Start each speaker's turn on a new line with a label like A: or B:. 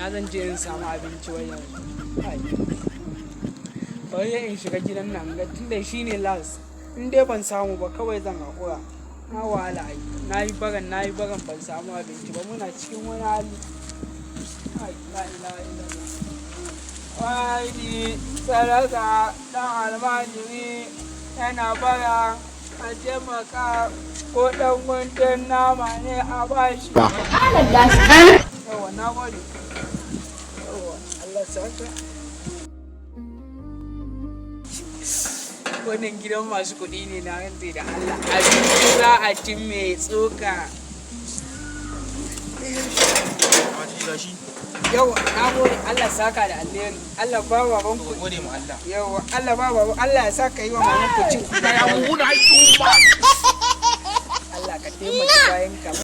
A: ina zan je in samu abinci wajen bari in shiga gidan nan ga tunda shine last in dai ban samu ba kawai zan haƙura na wahala ai na yi bagan ban samu abinci ba muna cikin wani hali la ilaha illallah wani sadaka dan almajiri yana bara a taimaka ko dan guntun nama ne a bashi yawa na gode yawa Allah saka wannan gidan masu kuɗi ne na rantse da Allah abinci za a ci mai tsoka yawa na gode Allah saka da alheri Allah ba baban ku gode mu Allah yawa Allah ba baban Allah ya saka yi wa maman ku cin kuɗa ya mu na Allah ka taimaka bayan ka